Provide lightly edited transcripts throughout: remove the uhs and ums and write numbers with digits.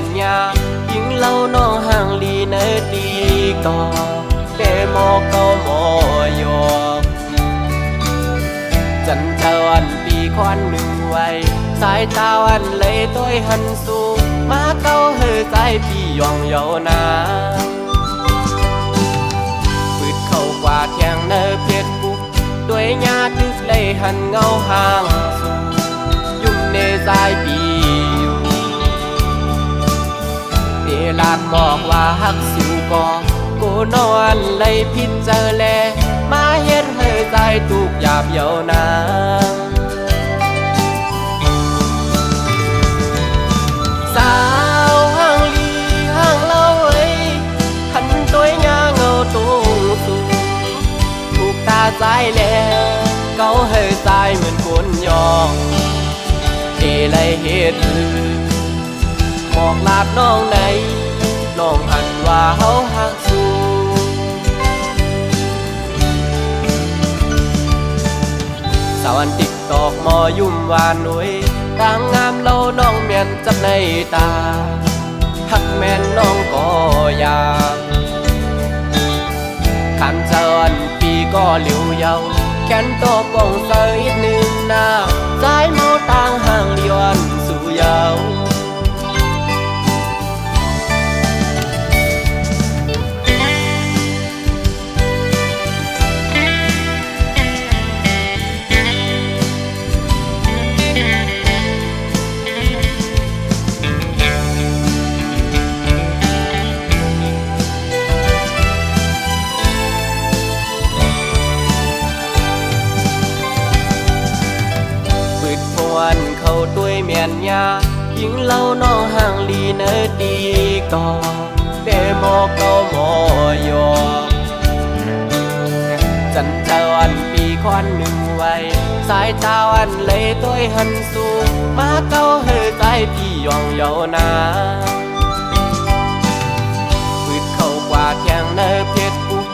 นยายิงเล่าน้องห่างลีเนตีก่อแต่หมอเก่าหมอยอกจันเจ้าอันปีควันหนึ่งไว้สายตาวันเลยต้อยหันสู่มาเก้าเฮอใจพี่ยองเยานาปืดเข้ากว่าแทงเนอเพชรบุกด้วยญาติเลยหันเงาห่างสู่ยุ่งในสายปีอยู่เวลาบอกว่าหักสิวก่อกูนอนเลยพิจเจอแลมาเฮ็ดเฮอใจตุกหยาบเยานาสาวห่างลีห่างเล่าไว้ขันตัวยาเงาตูสูถูกตาใจแล้วเก้าเฮอใจเหมือนคนยองเอเลยเฮ็ดบอกลาบน้องในน้องหันว่าเฮาหักสู้สาวันติ๊กตอกมอยุ่มวานหนุ่ยต่างงามเล่าน้องเมียนจับในตาหักแม่นน้องก็ยามขันเจ้าอันปีก็เหลียวเยาแขนโตป่องเสยหนึ่งหน้าใจเมาต่างห่างเลียนสู่เยาวันเขาด้วยเมียนยายิงเล่าน้องห่างลีเนตีก่อแต่หมอเก่าหมอยอกจันเจ้าอันปีควันหนึ่งไว้สายตาวันเลยต้อยหันสู่มาเก้าเฮอใจพี่ยองเยานาปืดเข้ากว่าแทงเนเพชรบุก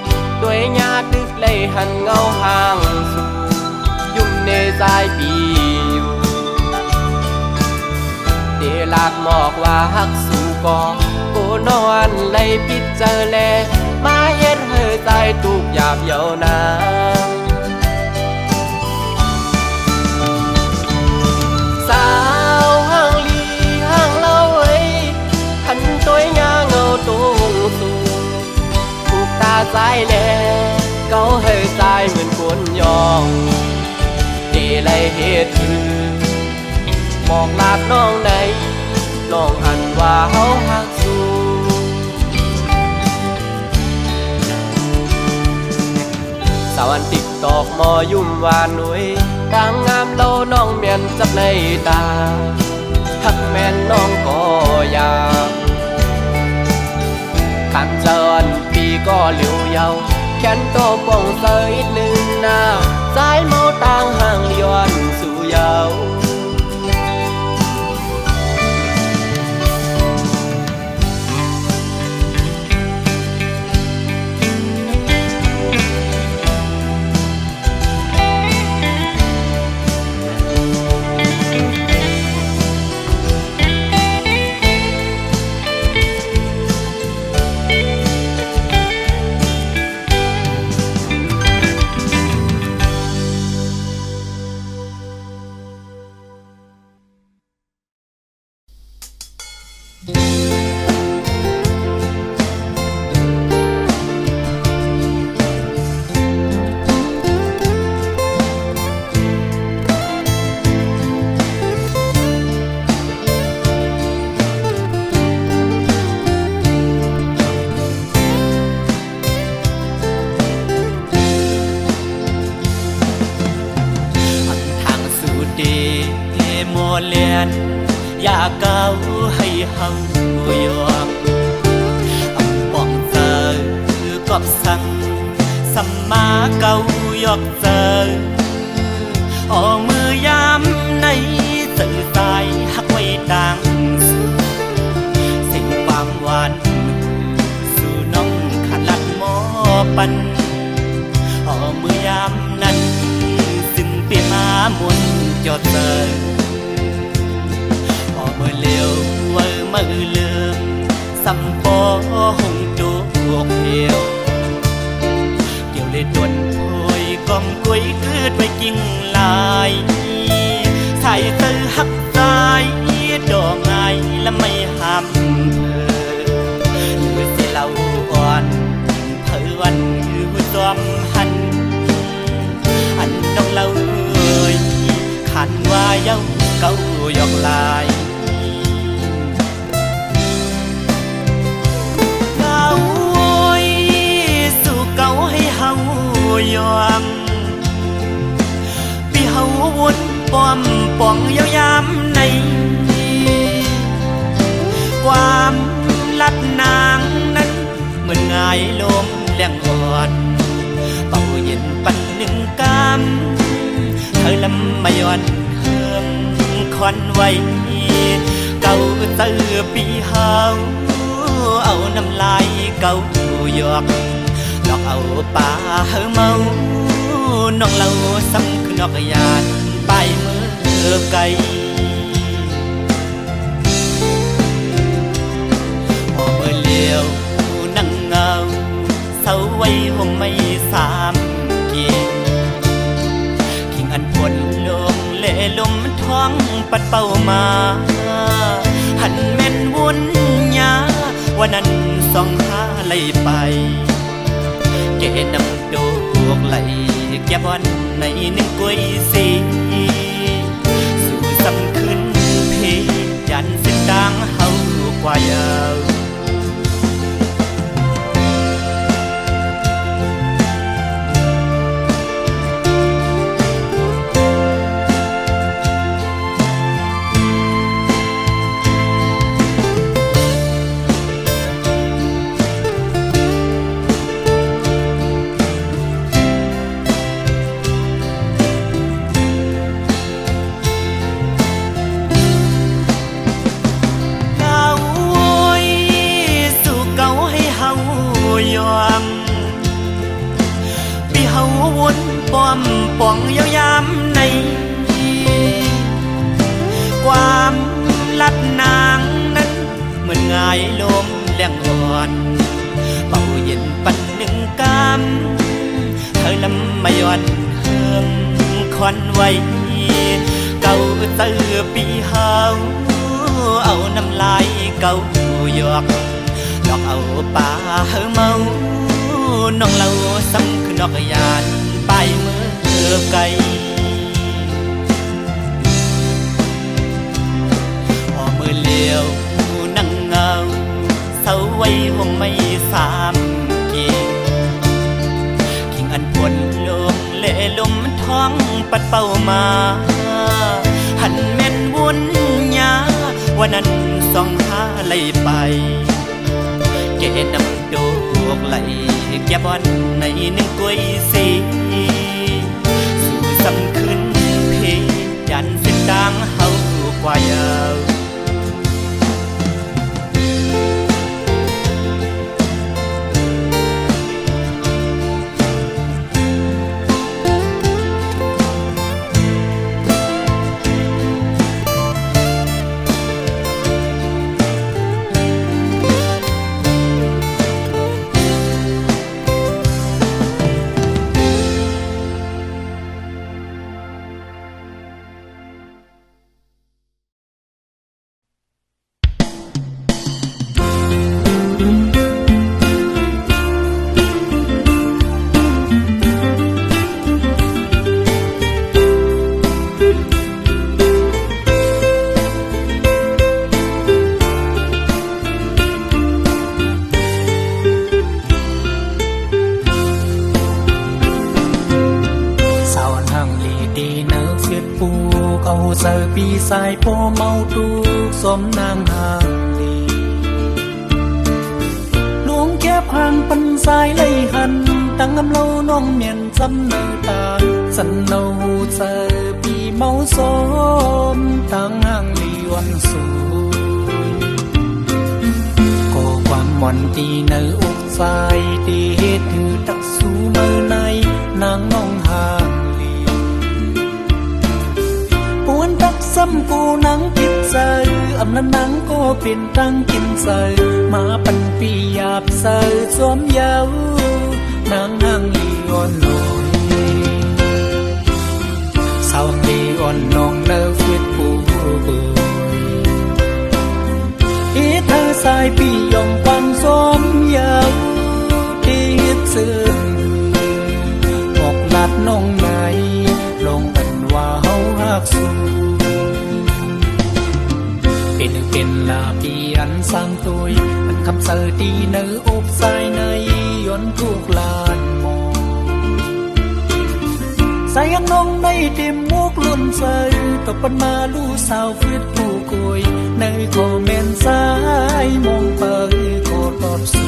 ด้วยญาติเลยหันเงาห่างสู่ยุ่งในสายปีเดลากหมอกว่าหักสู่ก่อกูนอนเลยพิจเจอแลมาเฮ็ดเฮอใจตุกหยาบเยานาสาวห่างลีห่างเล่าไว้หันตัวยาเงาตูสูถูกตาใจแลเก้าเฮอใจเหมือนคนยองเดเลยเฮ็ดบอกลาบน้องในน้องหันว่าเฮาหักสู้สาวันติ๊กตอกมอยุ่มวานหนุ่ยต่างงามเล่าน้องเมียนจับในตาหักแม่นน้องก็ยามขันเจินปีก็เหลียวเยาแขนโตป่องเสยหนึ่งหน้าสายเมาต่างห่างเลียนสู่เยาเลียนอยากเก้าให้เฮายอกป้องเจอกอบสั่งสัมมาเก้ายอกเจอออกมือยามในสื่อสายหักไว้ต่างสิ่งความหวานสู่น้องขันลัดหมอปันออกมือยามนั้นซึ่งเปลี่ยนมาหมุนจอดเจอเมื่อเลี้ยวเว มือเลืมสัมปอหงโจกเหี่ยวเกี่ยวเลยดวนโอยกอมกุ้ยคืดไปกิ่งลายใส่เตื้อหักตายดอกไงและไม่ห้ามหรือสิเราอ่อนเธอวันคือจอมหันอันน้องเราขันว่าเย้าเก้าหยอกลายเก้าสู่เก้าให้เฮายอมปีเฮาวนป้อมป่องยาวยามในความลัดนางนั้นเหมือนง่ายลมแรงอ่อนเป่าเย็นปันหนึ่งกำเธอลำไม่ย้อนเฮืองควันไว้เก่าเตือปีเฮาเอาน้ำลายเก่าหยอกหลอกเอาป่าเฮาเมาน้องเราซ้ำคือนอกยานไปมือไกลพอมือเลี้ยวนั่งเงาเศร้าไว้ห่มไม่สามเกียงขิงอันผลลงเล่ลมท้องปัดเป่ามาหันแม่นวุ่นยาวันนั้นส่องหาไหลไปเกนำโดกไหลแก้บวันในหนึ่งกุ้ยสีสู่สำขึ้นเพยันเส้นดังเฮากว่ายาวป้อมป่องยาวยามในความลัดนางนั้นเหมือนง่ายลมแรงอ่อนเป่าเย็นปันหนึ่งกำเธอลำไม่ย้อนเฮืองควันไว้เก่าเตือปีเฮาเอาน้ำลายเก่าหยอกหลอกเอาป่าเฮาเมาน้องเราซ้ำคือนอกยานไปมือไกลพอมือเลี้ยวนั่งเงาเศร้าไว้ห่มไม่สามเกียงขิงอันผลลงเล่ลมท้องปัดเป่ามาหันแม่นวุ่นยาวันนั้นส่องหาไหลไปเกนำโดกไหลแก้บวันในหนึ่งกุ้ยสีสู่สำขึ้นเพยันเส้นดังเฮากว่ายาวgiờ bi sai po mau tu xóm nang hàng lì luống kép hàng phân sai lấy hằn tăng âm lâu non miền dâm nở ta dần lâu giờ bi mau xóm tăng hàng lì oan su cô quan mòn ti nở ốc sai ti hết thư tắc su mơ này nàng nong hàng ซ้ำกูนังผิด เซออำนั้นนังก็เป็นตั้งกินเซอมาปันปีหยาบเซอสวมเยาวนางนางลีอ่อนลอยสาวลีอ่อนน้องเลิฟเวทปูอีเธอสายปียองปังสวมเยาตีซึ่งบอกลัดน้องไหนลงอันว่าเฮาหักสูเป็นลาปีอันสร้างตัวอันคำเสอดีเนื้ออบสายในย้อนทุกลานมองสายน้องในเต็มมุกลุ่นเสอตบปันมาลู่สาวฟิตผู้กุยในคอมเมนต์สายมองเปิดโคตรอบสู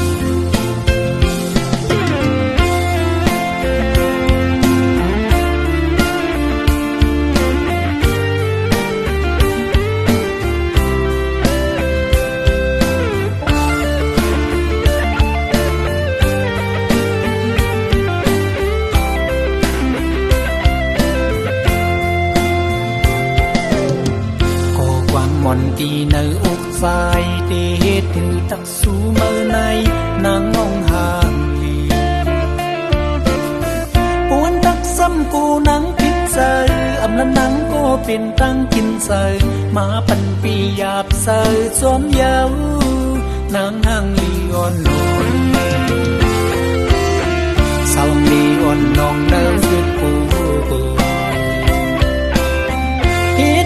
มอนตีเนื้ออกสายเตเหตุถือตักสู้เมื่อในนางน้องห่างลีปวนตักซ้ำกูนังพิษเสออำนั้นนังก็เป็นตั้งกินเสอมาปันปีหยาบเสอสวมเยาวนางห่างลีอ่อนลอยสาวลีอ่อนน้องเนื้อสุดปู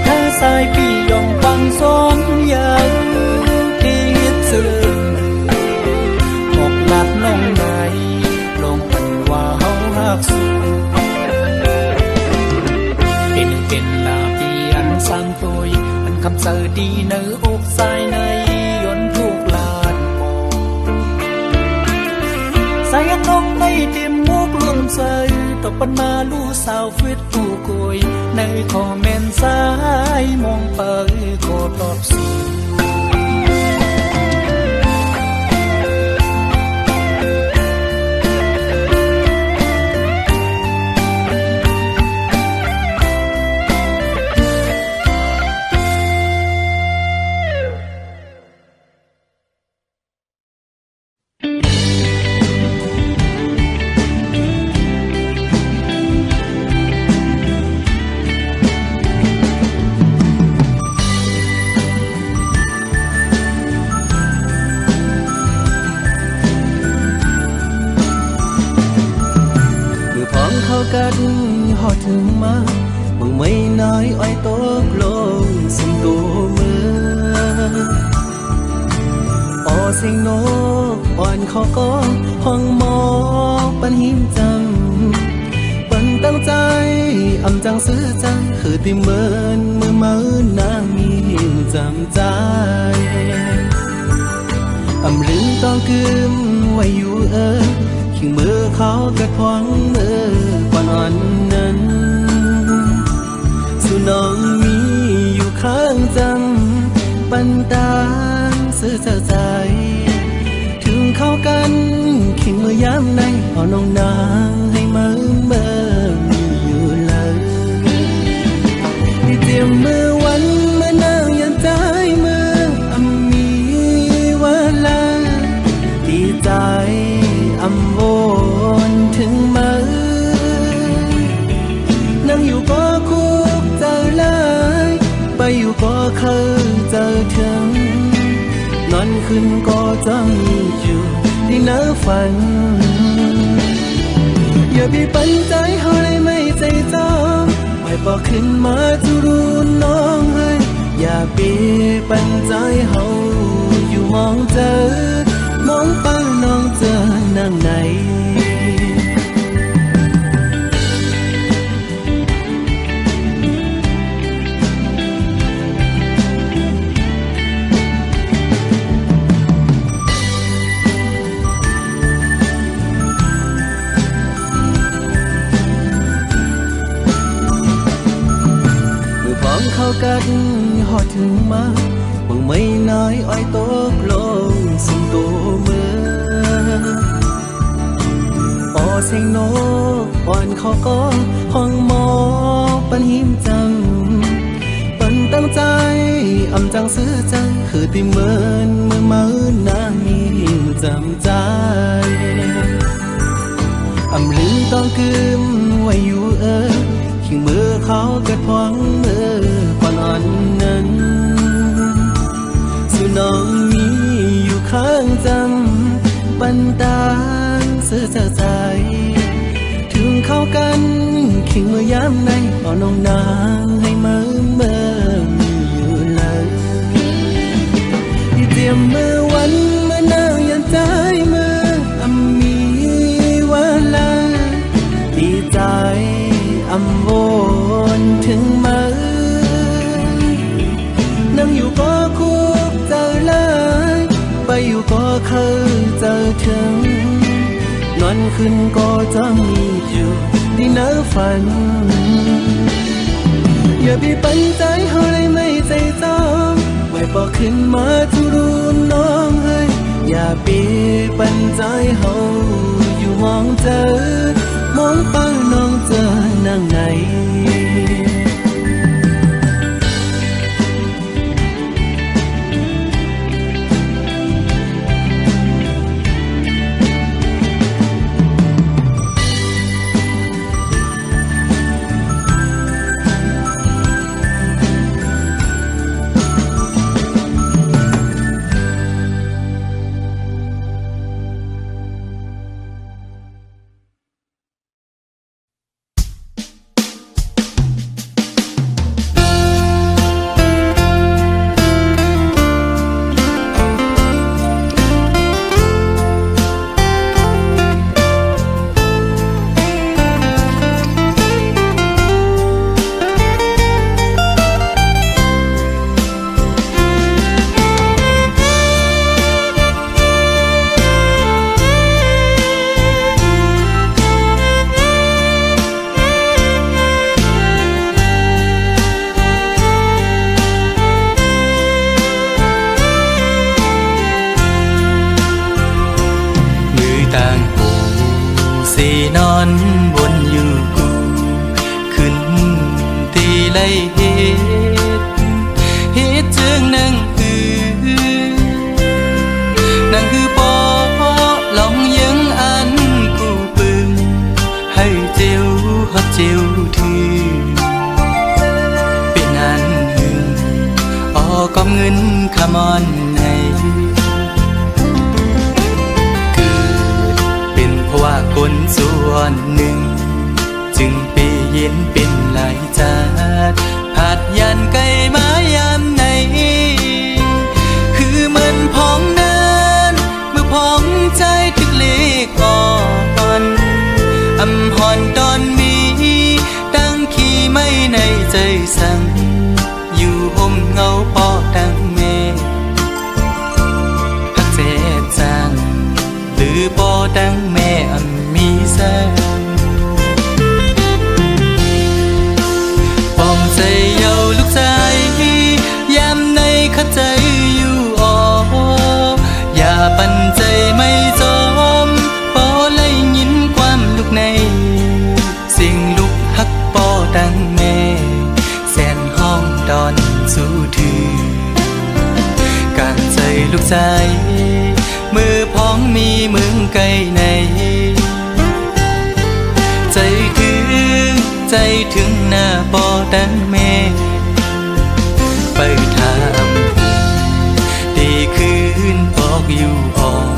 เธอสายปียองปังสมยาวที่ซึ่งบอกลัดน้องไหนลงอันว่าเฮาหักสูเป็นลาปีอันสร้างตัวอันคำเสอดีเนื้ออกสายในย้อนทุกลานมองสายน้องในเต็มมุกลุ่นเสอตบปันมาลู่สาวฟิตผู้กุยในคอมเมนต์สายมองเปิดโคตรอบสูกันหอดถึงมามึงไม่น้อยอ้อยตกลงสิ่งตัวมือออเสียงนกอ่อนขอก็ห้องหมอปันหิมจำปันตั้งใจอำจังซื้อจังคือที่เหมือนมือเมานางมีหิมจำใจอำลืมต้องกึมไว้อยู่ขิงมือเขากระทวงมือก่อนอ่อนนั้นสู่น้องมีอยู่ข้างจำปันตางซื้อเจ้าใจถึงเข้ากันขิงมือย้ำในเอาน้องนางให้มือมีอยู่เลยที่เตรียมมือวันเมื่อนางยันใจมือมีวันละดีใจอำวนถึงมือนั่งอยู่ก็คุกเจอเลยไปอยู่ก็เคยเจอถึงนอนขึ้นก็จ้องอยู่ที่เนื้อฝันอย่าไปปันใจเฮาเลยไม่ใจจ้องไม่บอกขึ้นมาจะรู้น้องให้อย่าไปปันใจเฮาอยู่มองเจอมองไปน้องเจอนางไหนเข้ากันหอดถึงมามึงไม่น้อยอ้อยตกลงสิ่งตัวมือออเสียงนกอ่อนขอก็ห้องหมอปันหิมจำปัน ตั้งใจอำจังซื้อใจคือที่เหมือนเมื่อมาอื่นนางมีจำใจอำลืมต้องกึมไว้อยู่ขิงมือเขาเกิดพวงมือก่อนอ่อนนั้นสุน้องมีอยู่ข้างจำปันตางซื้อใจถึงเข้ากันขิงมือย้ำในเอาน้องนางให้เมื่อยู่เลยที่เตรียมมือวันเมื่อนางยันใจมืออำมีวันละดีใจอำวนถึงมือนั่งอยู่ก็คุกเจอเลยไปอยู่ก็เคยเจอถึงนอนขึ้นก็จะมีอยู่ในเนื้อฝันอย่าไปปันใจเขาเลยไม่ใจจอมไว้บอกขึ้นมาทุรุนน้องเฮ้ยอย่าไปปันใจเขาอยู่มองเจอมองไปน้องเจอนั่งไหนนอนบนอยู่กูขึ้นตีไล่เฮ็ดจึงนั่งคือปอลองยังอันกูปึงให้เจียวฮอดเจียวถือเป็นอันหนึ่งออกกำเงินขมอนในเพราะว่าคนส่วนหนึ่งจึงไปเย็นเป็นหลายจาดผาดยันไกลมายามไหนคือเหมือนพ้องนั้นเมื่อพ้องใจถึกเลขอ่อนอำหอนตอนมีตั้งขี้ไม่ในใจสั่งอยู่ห่มเงาปอดังเมพักเสียจังหรือปอดังแม่มีแสงปองใจเยาลูกใจยามในเข้าใจอยู่อ่ออย่าปันใจไม่จมปอไล่ยินความลูกในสิ่งลูกฮักปอดังแม่แสนห้องดอนสู้ถือการใจลูกใจมือพ้องมีมึงไกลในใจถึงหน้าปอดังแม่ไปถามดีคืนบอกอยู่ออก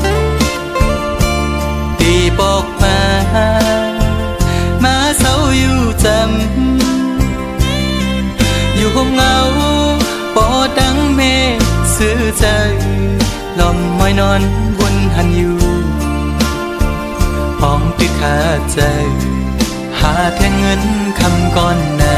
ตีบอกมาเศร้าอยู่จำอยู่ห้องเงาปอดังแม่ซื้อใจลมมอยนอนวนหันอยู่พ้องตึกขาใจหาแทนเงินคำก่อนหน้า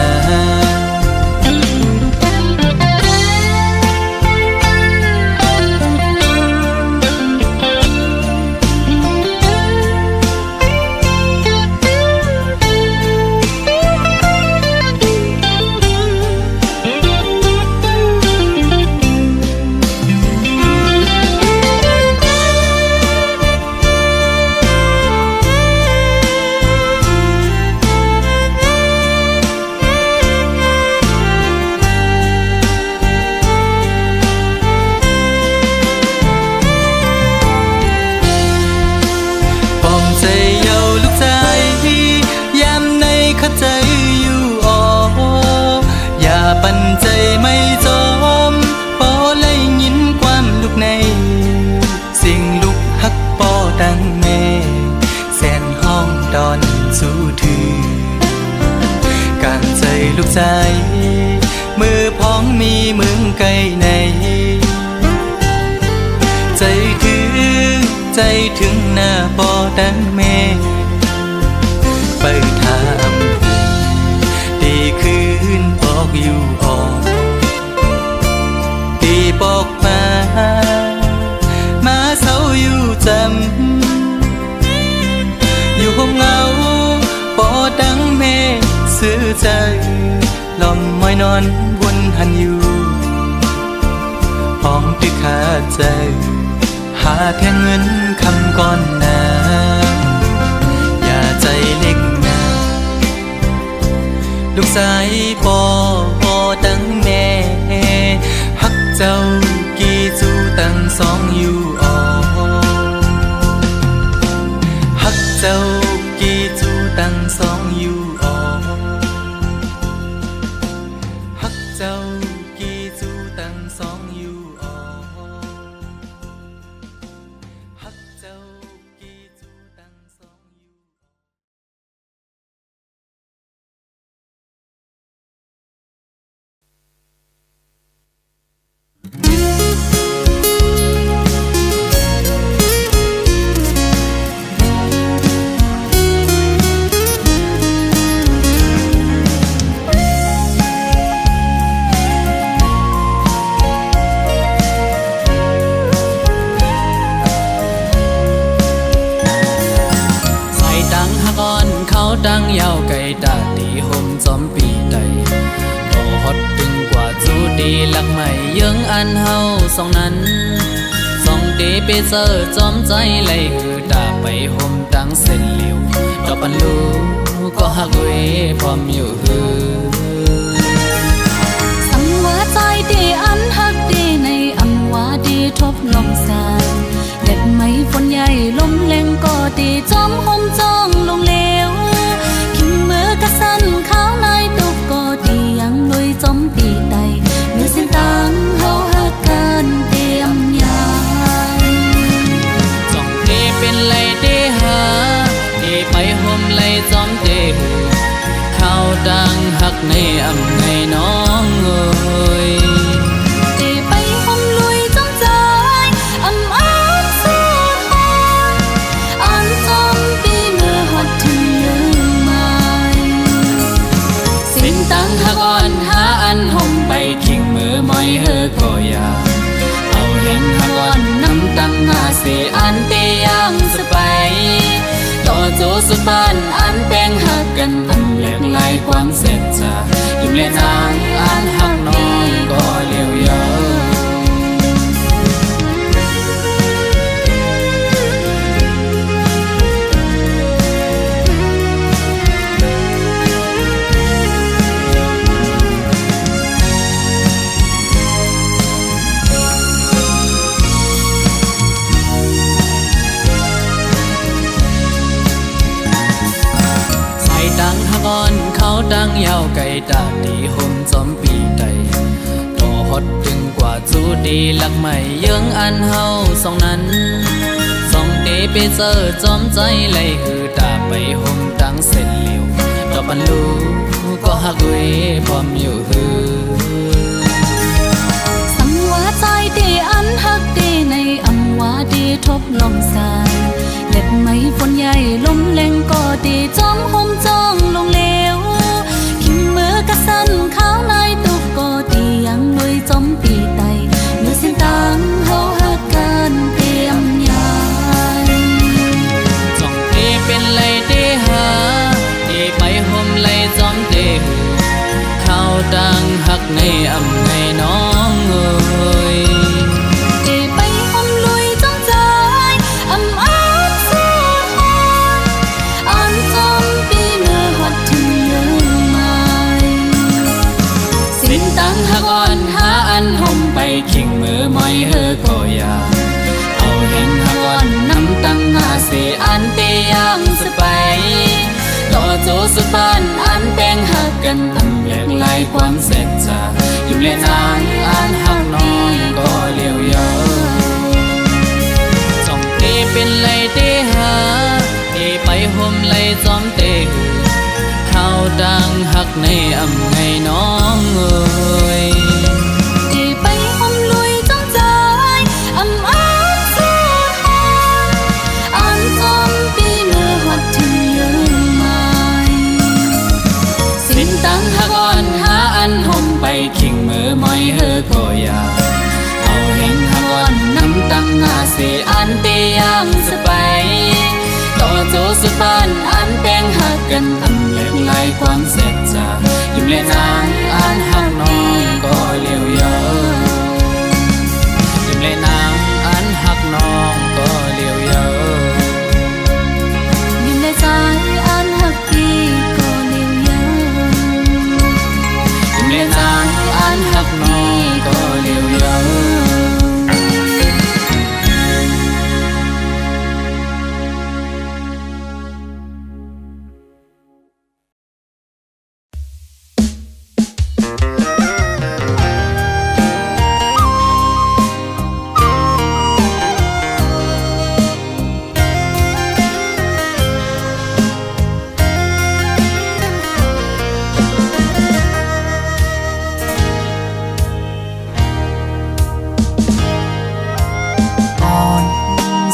ดอนสู้ถือการใจลูกใจมือพ้องมีมึงไกลในใจถึงใจถึงหน้าปอดังเมไปถามดีคืนบอกอยู่ออกดีบอกมาเศร้าอยู่จำอยู่ห้องเงาปอดังเมซื้อใจลมมอยนอนวนหันอยู่ห้องที่ขาดใจหาแค่เงินคำก่อนหน้าอย่าใจเล็กนะลูกสายปอดังแม่ฮักเจ้ากี่จูตั้งสองอยู่ออกฮักเจ้ากี่จูตั้งสองอยู่ออกฮักเจ้ากี่จูตั้งสองอยู่ออกฮักเจ้ากี่จูตั้งสองอยู่ดังยาวไก่ตาตีห่มจอมปีใดบ่ฮอดดึงกว่าจูดีหลักใหม่ยังอันเฮาสองนั้นสองเดไปเจอจอมใจไหลหือตาไปห่มตั้งเส้นเหลียวดอกปันลูก็หักเวพร้อมอยู่หือสังว่าใจดีอันหักดีในอันว่าดีทบลมสานเด็ดไม้ฝนใหญ่ลมแรงก็ดีจอมห่มจ้องลงเลวกะสันข้าวในตุกก็ดียังลุยจอมปีใดเมื่อเส้นตังเฮาหักกันเตรียมยามจ้องเดเป็นไหลเดหาเดไปห่มไหลจอมเดข้าวดังหักในอำในน้องเอ้ยเดไปห่มลุยจอมใจอำอ้างสุดหอยอันจอมปีเมื่อหดถึงสินตั้งหักอ่อนหาอันห่มไปทิ้งมือมอยเฮอก็อยาเอาเห็นหักอ่อนน้ำตั้งหาเสอันเตยังสไปต่อโจสุบ้านอันแป้งหักกันอันเล็กลายความเสร็จจะยิ้มเล่นนางอันหักน้องก็เลี้ยวยาวเขาดังยาวไก่ตาดีห่มจอมปีใดต่อฮอดดึงกว่าจูดีหลักใหม่ยังอันเฮาสองนั้นสองเดไปเจอจอมใจไหลหือตาไปห่มตั้งเส้นเหลียวดอกปันลูก็หักเวพร้อมอยู่หือสังว่าใจดีอันหักดีในอำว่าดีทบลมสานเล็ดไม้ฝนใหญ่ลมแรงก็ดีจอมห่มจ้องลงเลวขิมมือกะสันข้าวในตุกก็ดียังลุยจอมปีใดเมื่อเส้นตังเฮาหักกันเตรียมยามจ้องเดเป็นไหลเดหาเดไปห่มไหลจอมเดข้าวดังหักในอำในน้องเอ้ยเดไปห่มลุยจอมใจอำอ้างสุดหอยอันจอมปีเมื่อหดถึงเลือไม้สินตั้งหักอ่อนหาอันห่มไปทิ้งมือมอยเฮอก็อยาเอาเห็นหักอ่อนน้ำตั้งหาเสอันเตยังสไปต่อโจสุบ้านอันแป้งหักกันอันแหลกลายความเสร็จจะยิ้มเล่นนางอันหักน้องก็เลี้ยวยาวจ้องเตเป็นไหลเดหาเดไปห่มไหล จอมเตะเข้าดังหักในอำไงน้องเอ่ยที่ไปหอมลุยจ้องใจอ้ำอ้ำสู้หอนอ่านจอมปีเมื่อหัดถึงเยอะไหมสินตังหักอ่อนหาอันห่มไปขิงมือมอยเฮอก็อยากเอาแห่งหักอ่อนน้ำตังหาเสอันเตยังสไปต่อโจสุดบ้านอันแป้งหักกันอำเล็กไหลความเสร็จจากยิ้มและนางอันหักน้องก็เลี้ยวเยอะยิ้มและนางอันหักน้องก็เลี้ยวเยอะยิ้มในใจอันหักพี่ก็เลี้ยวเยอะยิ้มและนางอันหักน้องก็เลี้ยวเยอะ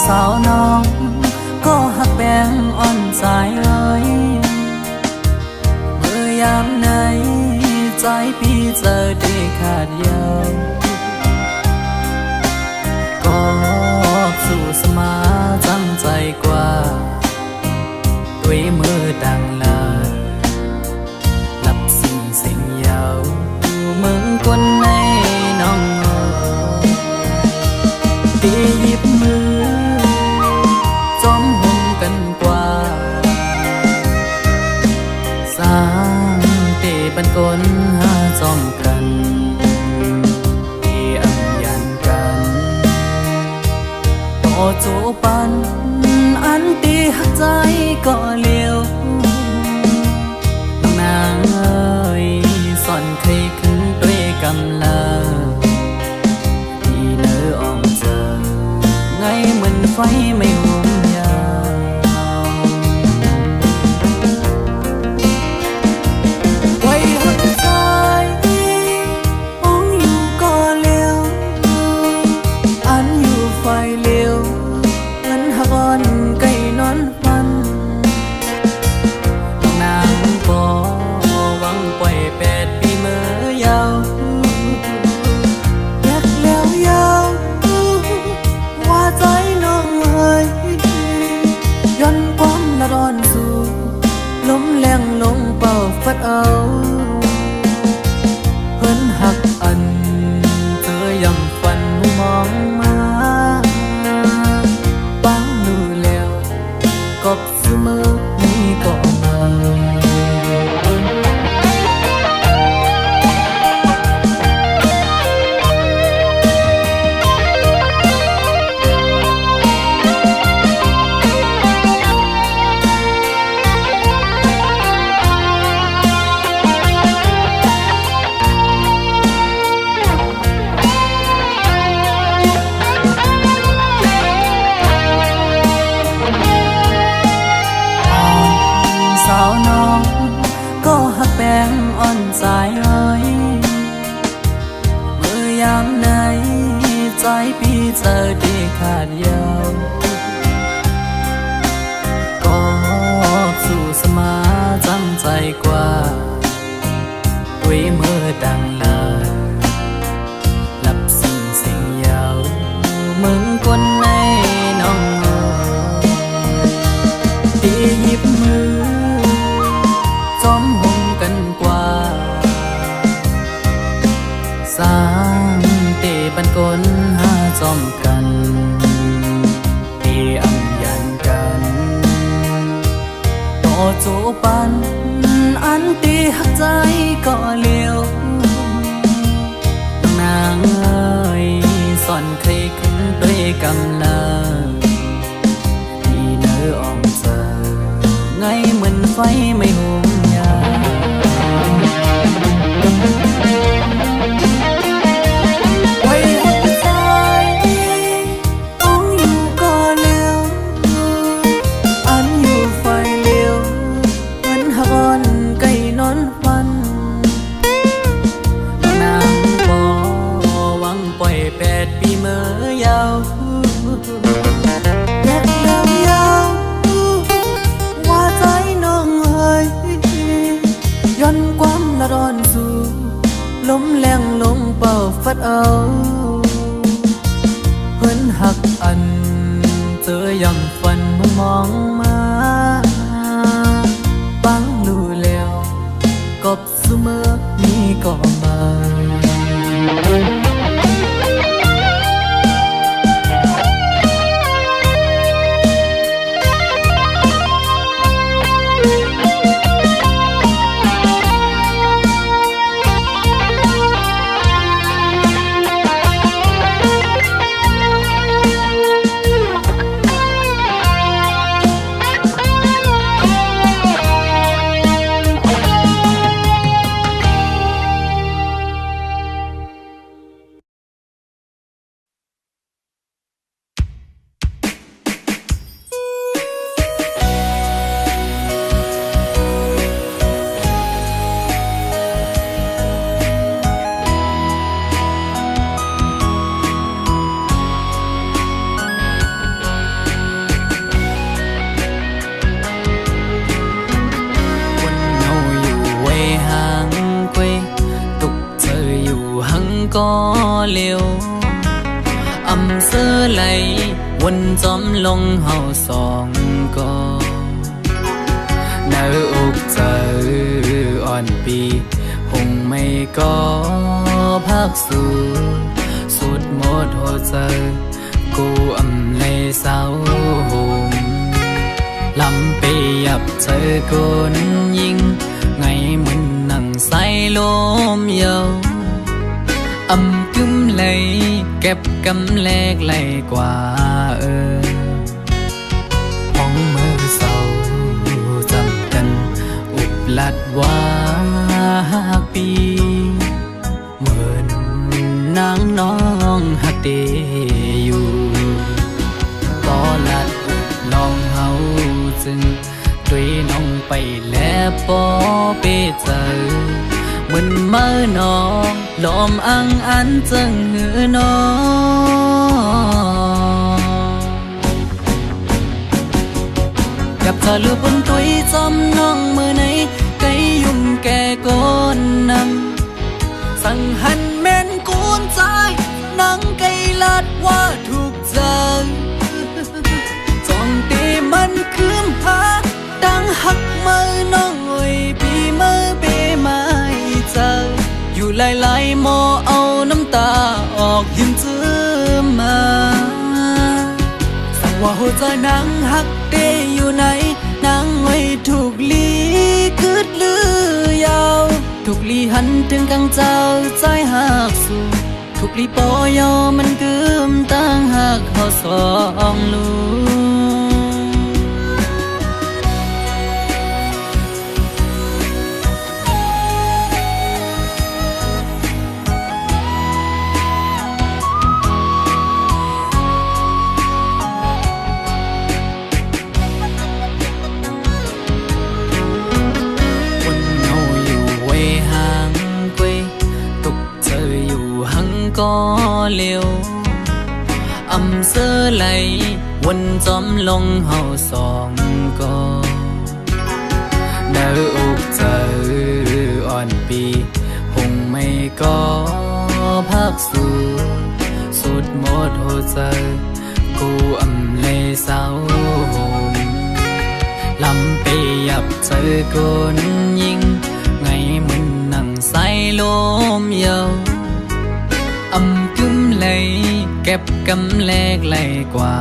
สาวน้องก็หักแบงอ่อนใจเลยเมื่อยามไหนใจพี่เจอได้ขาดเยาวก็สู้สมาจังใจกว่าด้วยมือดังลาลับสิ่งเยามึงกวนในน้องตีหยิบมือจอมห่มกันกว่าสร้างเตปันกลหาจอมกันที่อำยันกันต่อจูปันอันตีหักใจก็เลี้ยวน้องนางเอ้ยสอนเคยขึ้นด้วยกำลังที่เนื้ออ่อมเจอไงเหมือนไฟไม่ห่วงยาวไว้หักใจมองอยู่ก็เลี้ยวอันอยู่ไฟเลี้ยวเหมือนหักอ่อนไก่นอนฟันน้องนางปอหวังปล่อย8 ปีเมื่อยาวอยากแล้วยาวว่าใจน้องเอ้ยย้อนความละร้อนสู่ลมแรงลงเป่าฟัดเอาเพิ่นหักอันเธอยังฝันมองมาปังดูแล้วกบเสมอนี่ก็มาสาวน้องก็หักแบงอ่อนใจเลยเมื่อยามไหนใจพี่เจอได้ขาดเยาวก็สู้สมาจังใจกว่าด้วยมือดังลาลับสิ่งเยามึงกวนในน้องตีหยิบมือจอมห่มกันกว่าสร้างเตปันกลหาจอมกันตีอำยันกันต่อจูปันอันตีหักใจก็เลี้ยวน้องนางเอ้ยสอนเคยขึ้นด้วยกำลังที่เนื้ออ่อมเจอไงเหมือนไฟไม่ห่วงยาไว้หักใจมองอยู่ก็เลี้ยวอันอยู่ไฟเลี้ยว ฟัดเอาเพิ่นหักอันเจอยังฝันมองมาปังรู้แล้วกบเสมอมีก็มาก็เลี้ยวอำเสอไหลวนจอมลงเฮาสองก็เนื้ออกเจออ่อนปีหงไม่ก็พักสู่สุดหมดหัวใจกูอำเลยเศร้าหงลำไปยับเจอคนยิงไงมันนั่งใส่ลมเยากึมเลยเก็บกำแลกไหลกว่าห้องมือเศร้าจำกันอุบลัดว่าปีเหมือนนางน้องหักเดอยู่ก็ลัดอุบลองเฮาจึงด้วยน้องไปแล้วปอเปเจอมันเมื่อนองลมอังอันจึงหือนอกับเธอลือบนตุยจำน้องมือไหนไกยุ่มแก่ก้นนำสั่งหันแม่นกูนใจนังไกลัดว่าถูกใจจองตีมันคืมพาดังหักมือน้องเอ้ยปีมือเปมาเจออยู่หลายๆโมเอาน้ำตาออกยิ้มจื้อมาสั่งว่าหัวใจนางหักเดอยู่ไหนนางไว้ถูกลีคืดลือยาวถูกลีหันถึงกังเจ้าใจหักสู่ถูกลีปอยอมันกึมตั้งหักเขาสองลูก็เลี้ยวอำเสอไหลวนจอมลงเฮาสองก็เนื้ออกเจออ่อนปีหงไม่ก็พักสู่สุดหมดหัวใจกูอำเลยเศร้าหงลำไปยับเจอคนยิงไงมันนั่งใส่ลมเยากึมเลยเก็บกำแลกไหลกว่า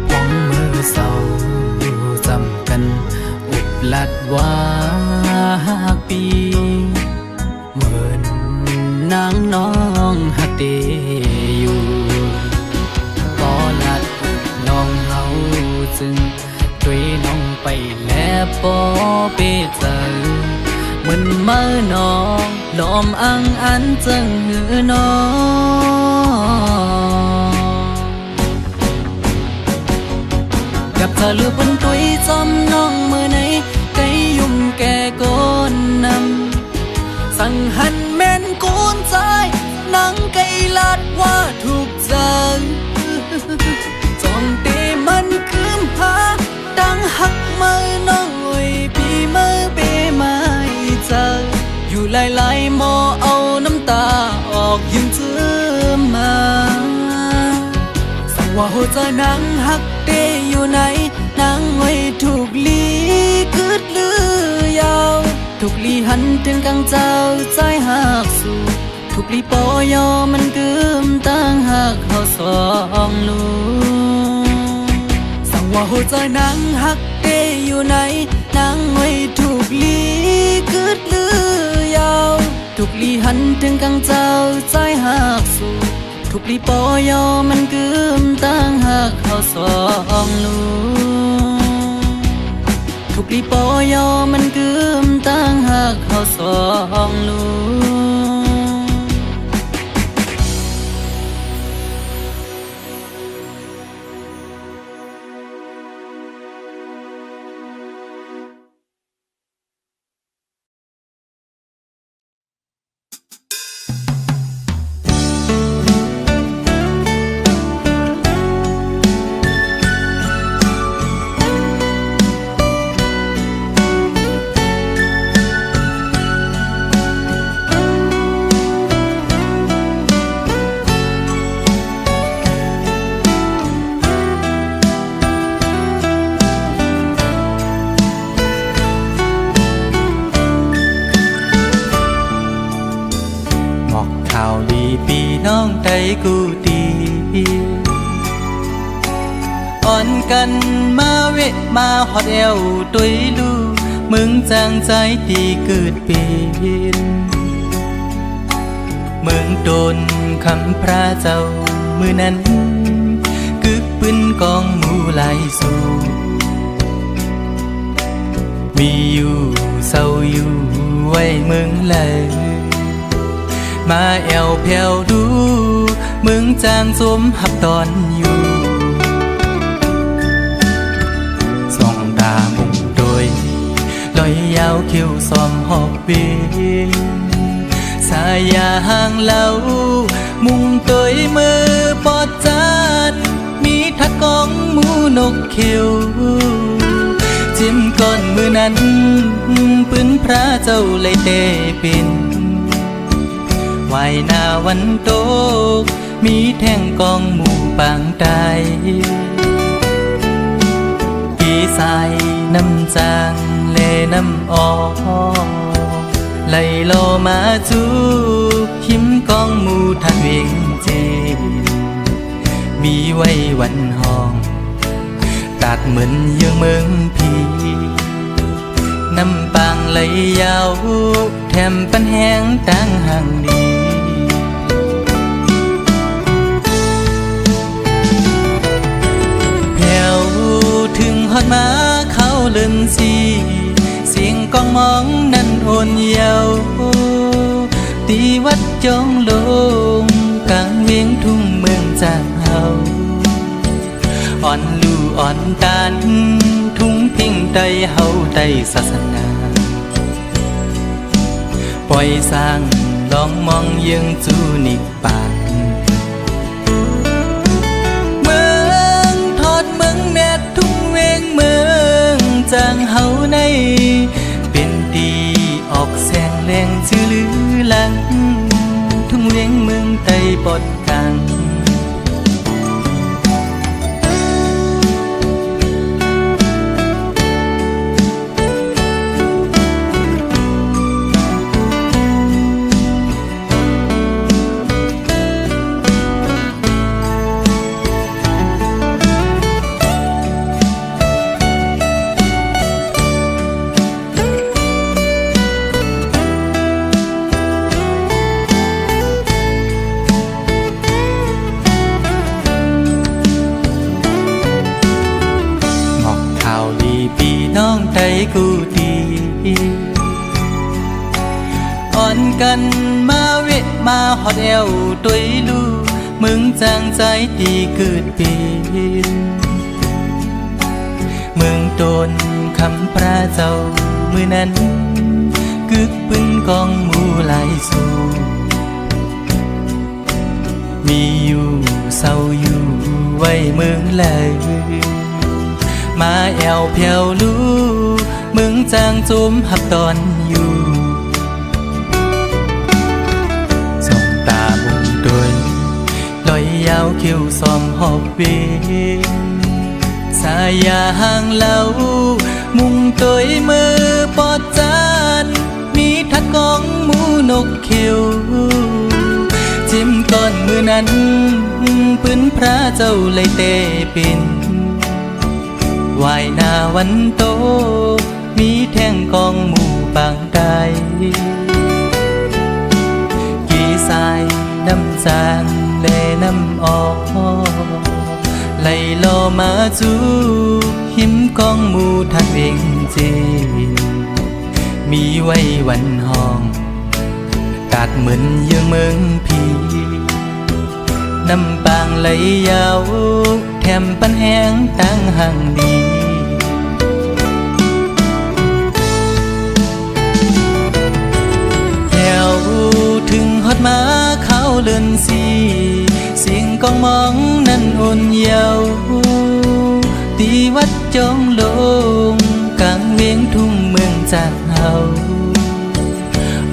ห้องมือเศร้าจำกันอุบลัดว่าปีเหมือนนางน้องหักเดอยู่ก็ลัดอุบลองเฮาจึงด้วยน้องไปแล้วปอเปเจอมันเมื่อนองลมอังอันจึงหือนอกับเธอลือบนตุยจำน้องมือไหนไกยุ่มแก่ก้นนำสั่งหันแม่นกูนใจนังไกลัดว่าถูกใจจองตีมันคืมพาดังหักมือน้องเอ้ยปีมือเปมาเจออยู่หลายๆโมเอา ว่าหัวใจนางหักเตอยู่ไหนนางไว้ถูกลีกึดลือยาวถูกลีหันถึงกลางเจ้าใจหักสู่ถูกลีปอยอมันกึมตั้งหักเขาสองลูสั่งว่าหัวใจนางหักเตอยู่ไหนนางไว้ถูกลีกึดลือยาวถูกลีหันถึงกลางเจ้าใจหักสู่ถูกลีปอยอมันกึมตั้งหักเขาสองลูถูกลีปอยอมันกึมตั้งหักเขาสองลูข่าวดีปีน้องใจกูดีอ่อนกันมาเวะมาฮอดเอวตุยลูมึงจางใจตีเกิดเป็นมึงโดนคำพระเจ้ามือนั้นกึกปืนกองหมูไหลสู่มีอยู่เศร้าอยู่ไว้มึงเลยมาแอวแผ่วดูมึงจางสมหับตอนอยู่ส่องตามุงโดยลอยยาวคิ้วซ้อมหอบเบียสายาห่างเล่ามุงโดยมือปอดจัดมีทัดกองหมูนกเขียวจิ้มก้อนมือนั้นปืนพระเจ้าเลยเตเป็นวายหน้าวันโตกมีแท่งกองหมู่ปางตายปีสายน้ำจางเลน้ำออกไหลโลมาจูหิมกองหมู่ทางเวงเจมีไว้วันห้องตัดเหมือนยังเมืองพีน้ำปางไหลยาวแถมปันแห้งตั้งห่างดีแผ่วถึงฮอดมาเข้าเลินสีเสียงกองมองนั้นโอนเยาวตีวัดจองลงกลางเวียงทุ่งเมืองจากเฮาอ่อนลู่อ่อนตานทุ่งพิงใดเฮาใดศาสนาปล่อยสร้างลองมองยังจูนิปานเมืองทอดเมืองแม่ทุ่งเวงเมืองจางเฮาในเป็นดีออกแสงแรงชื่อลือหลังทุ่งเวงเมืองใต้ปอดกลางน้องใจกูดีอ่อนกันมาเวะมาฮอดเอวตุยลูมึงจางใจตีเกิดเป็นมึงโดนคำพระเจ้ามือนั้นกึกปืนกองหมูไหลสู่มีอยู่เศร้าอยู่ไว้เมืองเลยมาแอวแผ่วลูมึงจางจุมหับตอนอยู่ส่องตามุงโดยลอย ยาวเขียวซอมหอบเวสายยาห่างเหลามุงตัวมือปอดจานมีทัดกองหมูนกเขียวจิ้มก้อนมือนั้นปืนพระเจ้าเลยเตปินวายหน้าวันโตมีแท่งกองหมูปางใดกี่สายน้ำจางเลน้ำออกไหลลอมาจูหิมกองหมูทักเองจีมีไว้วันห้องกากเหมือนเยืองเมืองพีน้ำบางไหลยาวแถมปันแห้งตั้งห่างดีแถวถึงฮอดมาเขาเลื่อนสีเสียงกองมองนั้นอ่อนเยาว์ตีวัดจองลงกลางเวียงทุ่งเมืองจากเฮา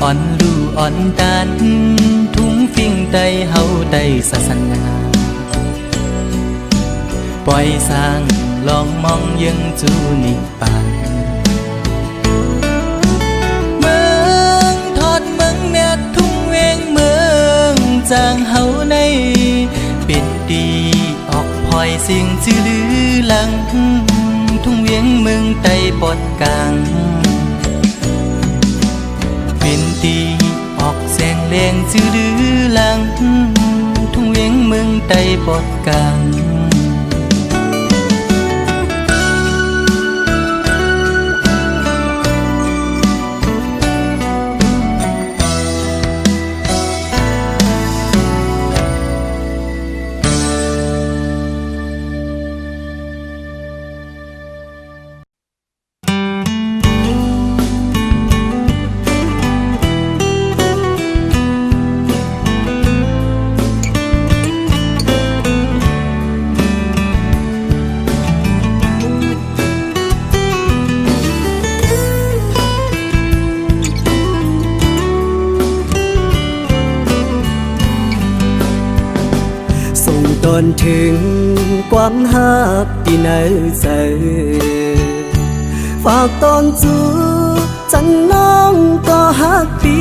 อ่อนลู่อ่อนตันทุ่งฟิ่งใดเฮาได้ศาสนาปล่อยสร้างลองมองยังจูนิปานเมืองทอดเมืองแนดทุ่งเวียงเมืองจางเฮาในเป็นดีออกพลอยเสียงจื้อลือหลังทุ่งเวียงเมืองใต้ปอดกลางเป็นตีออกแสงแรงจื้อลือหลังทุ่งเวียงเมืองใต้ปอดกลางตอนถึงความหักที่ในใจฝากตอนจูจันน้องก็หักปี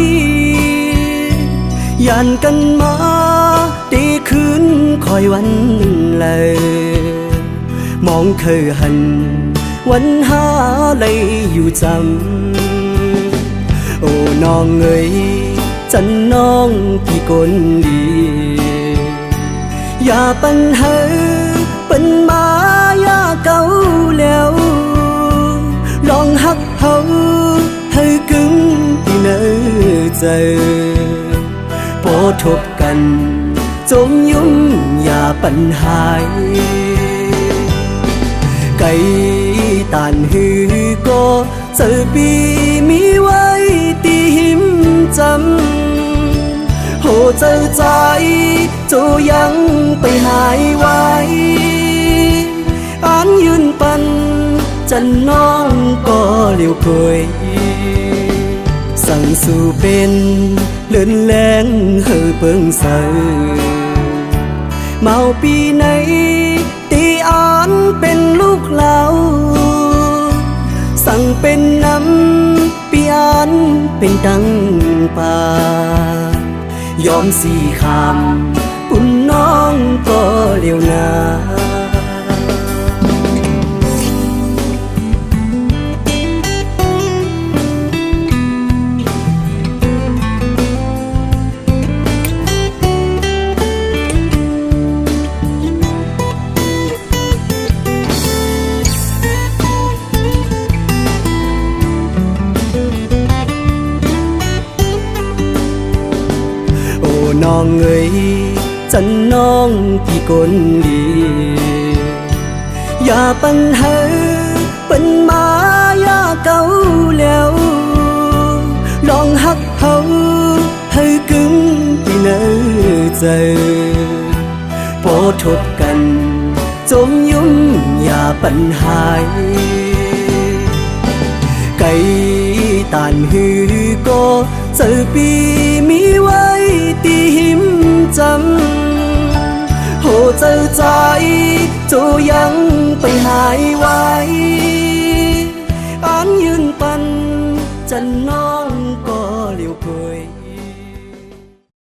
ยันกันมาตีคืนคอยวันเลยมองเคยหันวันหาเลยอยู่จำโอ้น้องเอ๋ยจันน้องพี่คนดีอย่าปัญหาเป็นมายาเก่าแล้วลองหักเฮาให้กึ่งที่เนื้อใจพอทบกันจมยุ่งอย่าปัญหาไก่ตานหือก็เจอปีมีไว้ตีหิมจำโหเจอใจโจยังไปหายไว้อ่านยืนปันจันน้องก็เลี้ยวเคยสั่งสู่เป็นเลื่อนแรงเห่อเปิงใสเมาปีไหนตีอ่านเป็นลูกเหลาสั่งเป็นน้ำปีอ่านเป็นดังป่ายอมสี่คำปุ่นน้องก็เลี้ยวนา น้องเอ๋ยจันน้องพี่คนดีอย่าปัญหาเป็นมายาเก่าแล้วลองหักเฮาให้กึ่งที่เนื้อใจพอทบกันจมยุ่งอย่าปัญหาไก่ตานหือก็เจอปีมีไว้ตีหิมจำโห เจอใจจูยังไปหายไว้อันยืนปันจันน้อง